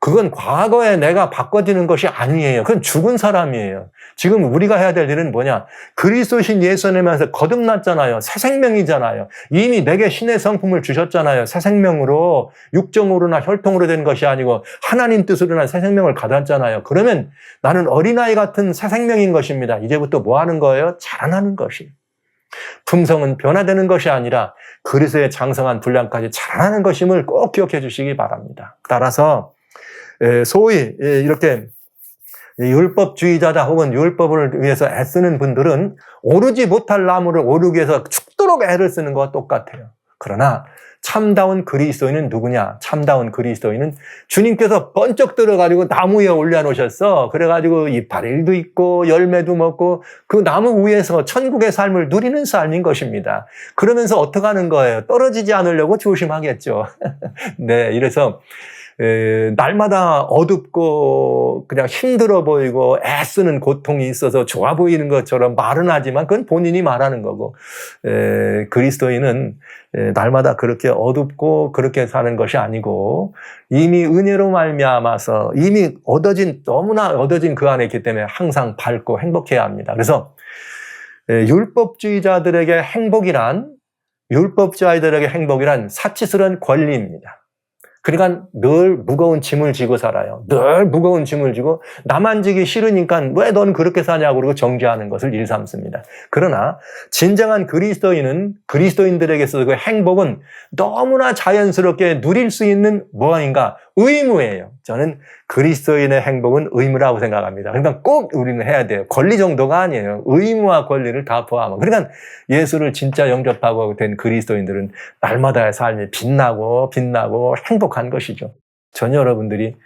그건 과거에 내가 바꿔지는 것이 아니에요. 그건 죽은 사람이에요. 지금 우리가 해야 될 일은 뭐냐? 그리스도신 예수님에서 거듭났잖아요. 새 생명이잖아요. 이미 내게 신의 성품을 주셨잖아요. 새 생명으로, 육정으로나 혈통으로 된 것이 아니고 하나님 뜻으로나 새 생명을 받았잖아요. 그러면 나는 어린아이 같은 새 생명인 것입니다. 이제부터 뭐 하는 거예요? 자라나는 것이. 풍성은 변화되는 것이 아니라 그리스도의 장성한 분량까지 자라나는 것임을 꼭 기억해 주시기 바랍니다. 따라서 소위 이렇게 율법주의자다 혹은 율법을 위해서 애쓰는 분들은 오르지 못할 나무를 오르기 위해서 죽도록 애를 쓰는 것과 똑같아요. 그러나 참다운 그리스도인은 누구냐? 참다운 그리스도인은 주님께서 번쩍 들어가지고 나무 위에 올려놓으셨어. 그래가지고 이파리도 있고 열매도 먹고 그 나무 위에서 천국의 삶을 누리는 삶인 것입니다. 그러면서 어떻게 하는 거예요? 떨어지지 않으려고 조심하겠죠. 네, 이래서 날마다 어둡고 그냥 힘들어 보이고 애쓰는 고통이 있어서 좋아 보이는 것처럼 말은 하지만 그건 본인이 말하는 거고, 그리스도인은 날마다 그렇게 어둡고 그렇게 사는 것이 아니고 이미 은혜로 말미암아서 이미 너무나 얻어진 그 안에 있기 때문에 항상 밝고 행복해야 합니다. 그래서 율법주의자들에게 행복이란 사치스러운 권리입니다. 그러니까 늘 무거운 짐을 지고 살아요. 늘 무거운 짐을 지고 나만 지기 싫으니까 왜 넌 그렇게 사냐고 그러고 정죄하는 것을 일삼습니다. 그러나 진정한 그리스도인들에게서 그 행복은 너무나 자연스럽게 누릴 수 있는 무엇인가? 의무예요. 저는 그리스도인의 행복은 의무라고 생각합니다. 그러니까 꼭 우리는 해야 돼요. 권리 정도가 아니에요. 의무와 권리를 다 포함하고. 그러니까 예수를 진짜 영접하고 된 그리스도인들은 날마다의 삶이 빛나고 행복한 것이죠. 전혀 여러분들이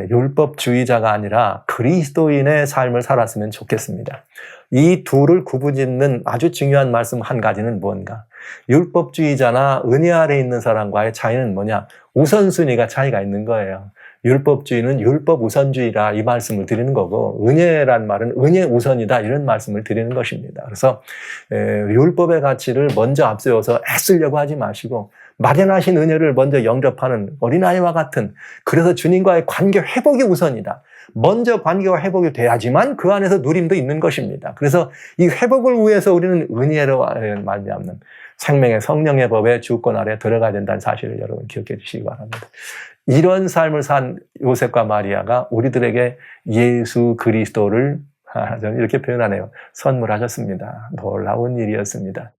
율법주의자가 아니라 그리스도인의 삶을 살았으면 좋겠습니다. 이 둘을 구분짓는 아주 중요한 말씀 한 가지는 뭔가? 율법주의자나 은혜 아래 있는 사람과의 차이는 뭐냐? 우선순위가 차이가 있는 거예요. 율법주의는 율법 우선주의라 이 말씀을 드리는 거고, 은혜란 말은 은혜 우선이다 이런 말씀을 드리는 것입니다. 그래서 율법의 가치를 먼저 앞세워서 애쓰려고 하지 마시고 마련하신 은혜를 먼저 영접하는 어린아이와 같은, 그래서 주님과의 관계 회복이 우선이다. 먼저 관계가 회복이 돼야지만 그 안에서 누림도 있는 것입니다. 그래서 이 회복을 위해서 우리는 은혜로 말미암는 생명의 성령의 법의 주권 아래 들어가야 된다는 사실을 여러분 기억해 주시기 바랍니다. 이런 삶을 산 요셉과 마리아가 우리들에게 예수 그리스도를 저는 이렇게 표현하네요. 선물하셨습니다. 놀라운 일이었습니다.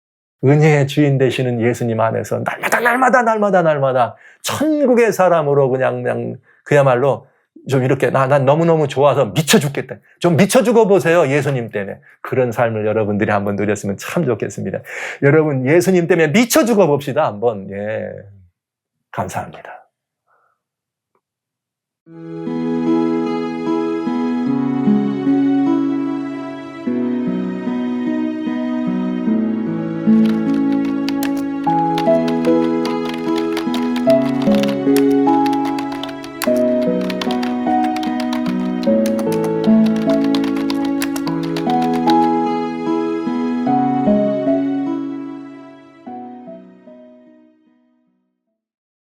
은혜의 주인 되시는 예수님 안에서 날마다 천국의 사람으로 그냥 그야말로 좀 이렇게 난 너무너무 좋아서 미쳐 죽겠다. 좀 미쳐 죽어보세요. 예수님 때문에. 그런 삶을 여러분들이 한번 누렸으면 참 좋겠습니다. 여러분 예수님 때문에 미쳐 죽어봅시다. 한번. 예. 감사합니다.